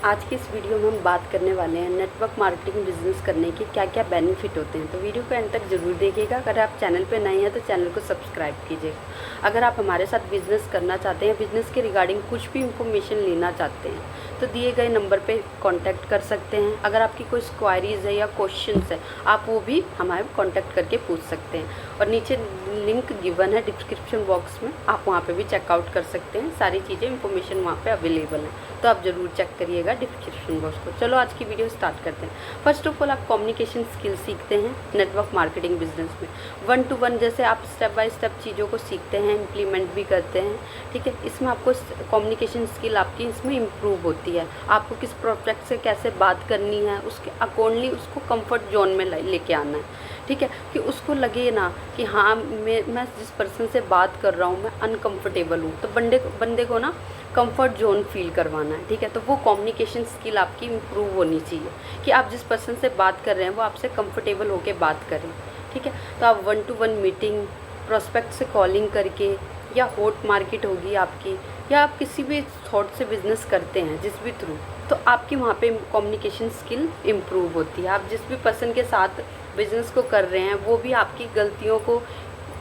आज की इस वीडियो में हम बात करने वाले हैं नेटवर्क मार्केटिंग बिजनेस करने के क्या क्या बेनिफिट होते हैं। तो वीडियो को एंड तक जरूर देखिएगा। अगर आप चैनल पर नए हैं तो चैनल को सब्सक्राइब कीजिएगा। अगर आप हमारे साथ बिजनेस करना चाहते हैं, बिजनेस के रिगार्डिंग कुछ भी इंफॉर्मेशन लेना चाहते हैं तो दिए गए नंबर पे कांटेक्ट कर सकते हैं। अगर आपकी कोई क्वायरीज़ है या क्वेश्चंस है आप वो भी हमारे कांटेक्ट करके पूछ सकते हैं। और नीचे लिंक गिवन है डिस्क्रिप्शन बॉक्स में, आप वहाँ पे भी चेकआउट कर सकते हैं। सारी चीज़ें इंफॉर्मेशन वहाँ पे अवेलेबल है, तो आप ज़रूर चेक करिएगा डिस्क्रिप्शन बॉक्स को। चलो आज की वीडियो स्टार्ट करते हैं। फर्स्ट ऑफ ऑल आप कम्युनिकेशन स्किल सीखते हैं नेटवर्क मार्केटिंग बिजनेस में। 1 to 1 जैसे आप स्टेप बाय स्टेप चीज़ों को सीखते हैं, इम्प्लीमेंट भी करते हैं। ठीक है, इसमें आपको कम्युनिकेशन स्किल आपकी इसमें इम्प्रूव होती है। आपको किस प्रोस्पेक्ट से कैसे बात करनी है उसके अकॉर्डिंगली उसको कंफर्ट जोन में लेके आना है। ठीक है, कि उसको लगे ना कि हाँ मैं जिस पर्सन से बात कर रहा हूँ मैं अनकंफर्टेबल हूँ, तो बंदे को ना कंफर्ट जोन फील करवाना है। ठीक है, तो वो कम्युनिकेशन स्किल आपकी इम्प्रूव होनी चाहिए कि आप जिस पर्सन से बात कर रहे हैं वो आपसे कंफर्टेबल होकर बात करें। ठीक है, तो आप 1 to 1 मीटिंग, प्रोस्पेक्ट से कॉलिंग करके, या हॉट मार्केट होगी आपकी, या आप किसी भी थॉट से बिज़नेस करते हैं जिस भी थ्रू, तो आपकी वहाँ पे कम्युनिकेशन स्किल इम्प्रूव होती है। आप जिस भी पर्सन के साथ बिज़नेस को कर रहे हैं वो भी आपकी गलतियों को,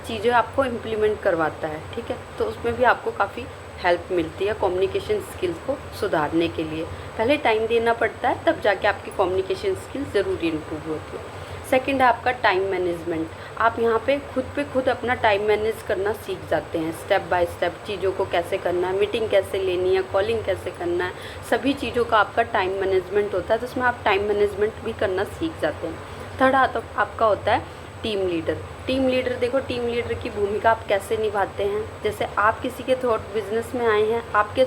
चीज़ें आपको इम्प्लीमेंट करवाता है। ठीक है, तो उसमें भी आपको काफ़ी हेल्प मिलती है कम्युनिकेशन स्किल्स को सुधारने के लिए। पहले टाइम देना पड़ता है, तब जाके आपकी कम्युनिकेशन स्किल्स ज़रूर इम्प्रूव होती है। सेकंड है आपका टाइम मैनेजमेंट। आप यहाँ पे खुद अपना टाइम मैनेज करना सीख जाते हैं। स्टेप बाय स्टेप चीज़ों को कैसे करना है, मीटिंग कैसे लेनी है, कॉलिंग कैसे करना है, सभी चीज़ों का आपका टाइम मैनेजमेंट होता है, तो उसमें आप टाइम मैनेजमेंट भी करना सीख जाते हैं। थर्ड आपका होता है टीम लीडर। टीम लीडर देखो, टीम लीडर की भूमिका आप कैसे निभाते हैं। जैसे आप किसी के थ्रू बिजनेस में आए हैं, आपके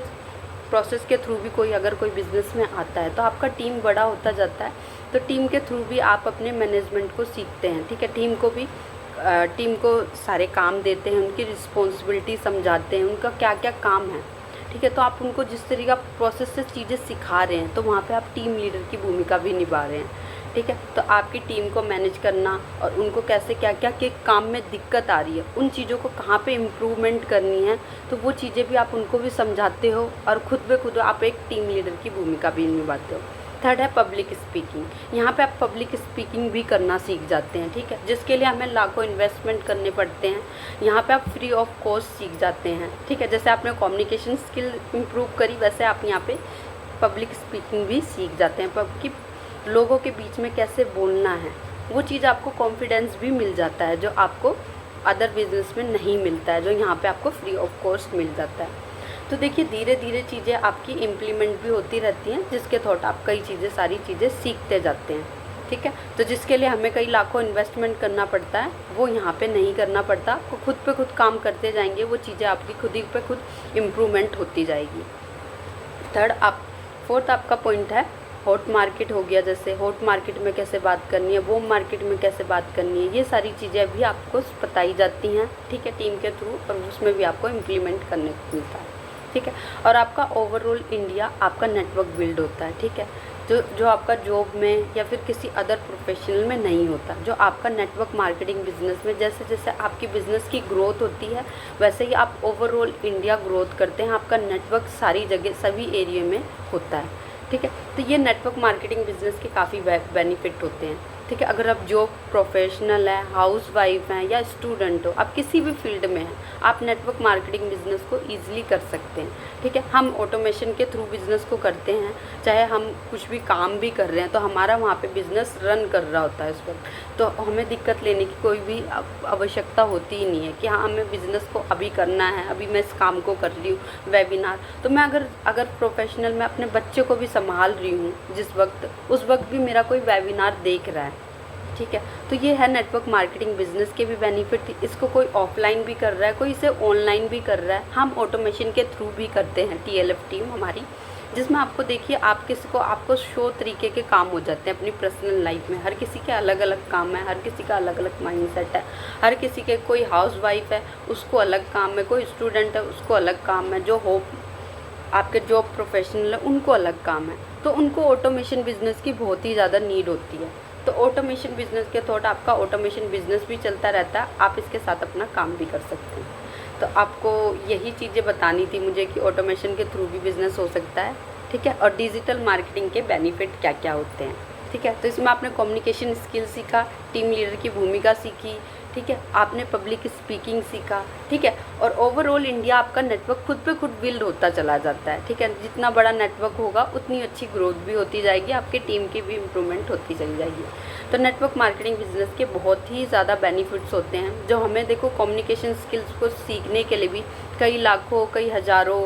प्रोसेस के थ्रू भी अगर कोई बिज़नेस में आता है तो आपका टीम बड़ा होता जाता है, तो टीम के थ्रू भी आप अपने मैनेजमेंट को सीखते हैं। ठीक है, टीम को सारे काम देते हैं, उनकी रिस्पॉन्सिबिलिटी समझाते हैं, उनका क्या क्या काम है। ठीक है, तो आप उनको जिस तरीका प्रोसेस से चीज़ें सिखा रहे हैं तो वहाँ पे आप टीम लीडर की भूमिका भी निभा रहे हैं। ठीक है, तो आपकी टीम को मैनेज करना और उनको कैसे क्या क्या के काम में दिक्कत आ रही है, उन चीज़ों को कहाँ पे इम्प्रूवमेंट करनी है, तो वो चीज़ें भी आप उनको भी समझाते हो और खुद आप एक टीम लीडर की भूमिका भी निभाते हो। थर्ड है पब्लिक स्पीकिंग। यहाँ पे आप पब्लिक स्पीकिंग भी करना सीख जाते हैं। ठीक है, जिसके लिए हमें लाखों इन्वेस्टमेंट करने पड़ते हैं, यहाँ पे आप फ्री ऑफ कॉस्ट सीख जाते हैं। ठीक है, जैसे आपने कम्युनिकेशन स्किल इम्प्रूव करी वैसे आप यहाँ पे पब्लिक स्पीकिंग भी सीख जाते हैं। कि लोगों के बीच में कैसे बोलना है, वो चीज़ आपको कॉन्फिडेंस भी मिल जाता है जो आपको अदर बिजनेस में नहीं मिलता है, जो यहाँ पे आपको फ्री ऑफ कॉस्ट मिल जाता है। तो देखिए धीरे धीरे चीज़ें आपकी इम्प्लीमेंट भी होती रहती हैं, जिसके थॉट आप सारी चीज़ें सीखते जाते हैं। ठीक है, तो जिसके लिए हमें कई लाखों इन्वेस्टमेंट करना पड़ता है वो यहाँ पे नहीं करना पड़ता। आपको खुद पे खुद काम करते जाएंगे, वो चीज़ें आपकी खुद ही पे खुद इम्प्रूवमेंट होती जाएगी। फोर्थ आपका पॉइंट है हॉट मार्केट हो गया। जैसे हॉट मार्केट में कैसे बात करनी है, वॉर्म मार्केट में कैसे बात करनी है, ये सारी चीज़ें भी आपको बताई जाती हैं। ठीक है, टीम के थ्रू, और उसमें भी आपको इम्प्लीमेंट करने को मिलता है। ठीक है, और आपका ओवरऑल इंडिया आपका नेटवर्क बिल्ड होता है। ठीक है, जो आपका जॉब में या फिर किसी अदर प्रोफेशनल में नहीं होता, जो आपका नेटवर्क मार्केटिंग बिजनेस में जैसे जैसे आपकी बिज़नेस की ग्रोथ होती है वैसे ही आप ओवरऑल इंडिया ग्रोथ करते हैं। आपका नेटवर्क सारी जगह सभी एरिया में होता है। ठीक है, तो ये नेटवर्क मार्केटिंग बिजनेस के काफ़ी बेनिफिट होते हैं। ठीक है, अगर आप जॉब प्रोफेशनल है, हाउस वाइफ हैं या स्टूडेंट हो, आप किसी भी फील्ड में हैं, आप नेटवर्क मार्केटिंग बिजनेस को ईजिली कर सकते हैं। ठीक है, हम ऑटोमेशन के थ्रू बिज़नेस को करते हैं, चाहे हम कुछ भी काम भी कर रहे हैं तो हमारा वहाँ पे बिज़नेस रन कर रहा होता है इस वक्त, तो हमें दिक्कत लेने की कोई भी आवश्यकता होती ही नहीं है कि हाँ हमें बिज़नेस को अभी करना है, अभी मैं इस काम को कर रही हूँ वेबिनार, तो मैं अगर प्रोफेशनल में अपने बच्चे को भी संभाल रही हूँ जिस वक्त, उस वक्त भी मेरा कोई वेबिनार देख रहा है। ठीक है, तो ये है नेटवर्क मार्केटिंग बिजनेस के भी बेनिफिट। इसको कोई ऑफलाइन भी कर रहा है, कोई इसे ऑनलाइन भी कर रहा है, हम ऑटोमेशन के थ्रू भी करते हैं। TLF टीम हमारी, जिसमें आपको देखिए आपको 100 तरीके के काम हो जाते हैं अपनी पर्सनल लाइफ में। हर किसी के अलग अलग काम है, हर किसी का अलग अलग माइंडसेट है, हर किसी के, कोई हाउस वाइफ है उसको अलग काम है, कोई स्टूडेंट है उसको अलग काम है, जो आपके जॉब प्रोफेशनल है उनको अलग काम है, तो उनको ऑटोमेशन बिजनेस की बहुत ही ज़्यादा नीड होती है। तो ऑटोमेशन बिजनेस के थॉट आपका ऑटोमेशन बिजनेस भी चलता रहता है, आप इसके साथ अपना काम भी कर सकते हैं। तो आपको यही चीज़ें बतानी थी मुझे कि ऑटोमेशन के थ्रू भी बिज़नेस हो सकता है। ठीक है, और डिजिटल मार्केटिंग के बेनिफिट क्या क्या होते हैं। ठीक है, तो इसमें आपने कम्युनिकेशन स्किल सीखा, टीम लीडर की भूमिका सीखी, ठीक है, आपने पब्लिक स्पीकिंग सीखा, ठीक है, और ओवरऑल इंडिया आपका नेटवर्क खुद पे खुद बिल्ड होता चला जाता है। ठीक है, जितना बड़ा नेटवर्क होगा उतनी अच्छी ग्रोथ भी होती जाएगी, आपके टीम की भी इम्प्रूवमेंट होती चली जाएगी। तो नेटवर्क मार्केटिंग बिजनेस के बहुत ही ज़्यादा बेनिफिट्स होते हैं, जो हमें देखो कम्युनिकेशन स्किल्स को सीखने के लिए भी कई लाखों, कई हज़ारों,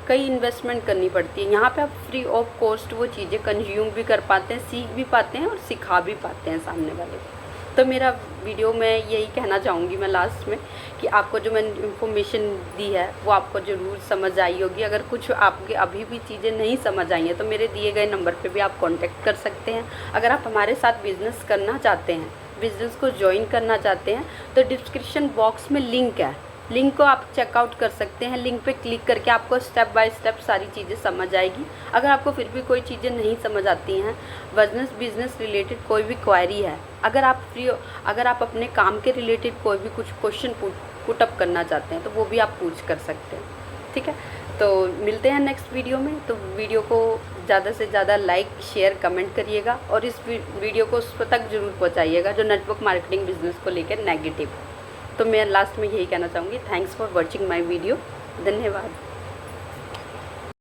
कई इन्वेस्टमेंट करनी पड़ती है। यहाँ पे आप फ्री ऑफ कॉस्ट वो चीज़ें कंज्यूम भी कर पाते हैं, सीख भी पाते हैं और सिखा भी पाते हैं सामने वाले को। तो मेरा वीडियो में यही कहना चाहूँगी मैं लास्ट में कि आपको जो मैंने इन्फॉर्मेशन दी है वो आपको ज़रूर समझ आई होगी। अगर कुछ आपके अभी भी चीज़ें नहीं समझ आई हैं तो मेरे दिए गए नंबर पे भी आप कांटेक्ट कर सकते हैं। अगर आप हमारे साथ बिज़नेस करना चाहते हैं, बिज़नेस को ज्वाइन करना चाहते हैं, तो डिस्क्रिप्शन बॉक्स में लिंक है, लिंक को आप चेकआउट कर सकते हैं। लिंक पे क्लिक करके आपको स्टेप बाय स्टेप सारी चीज़ें समझ आएगी। अगर आपको फिर भी कोई चीज़ें नहीं समझ आती हैं, बिज़नेस रिलेटेड कोई भी क्वेरी है, अगर आप अपने काम के रिलेटेड कोई भी कुछ क्वेश्चन पुटअप करना चाहते हैं तो वो भी आप पूछ कर सकते हैं। ठीक है, तो मिलते हैं नेक्स्ट वीडियो में। तो वीडियो को ज़्यादा से ज़्यादा लाइक, शेयर, कमेंट करिएगा और इस वीडियो को उस तक ज़रूर पहुँचाइएगा जो नेटवर्क मार्केटिंग बिजनेस को लेकर नेगेटिव। तो मैं लास्ट में यही कहना चाहूँगी, thanks for watching my video. धन्यवाद।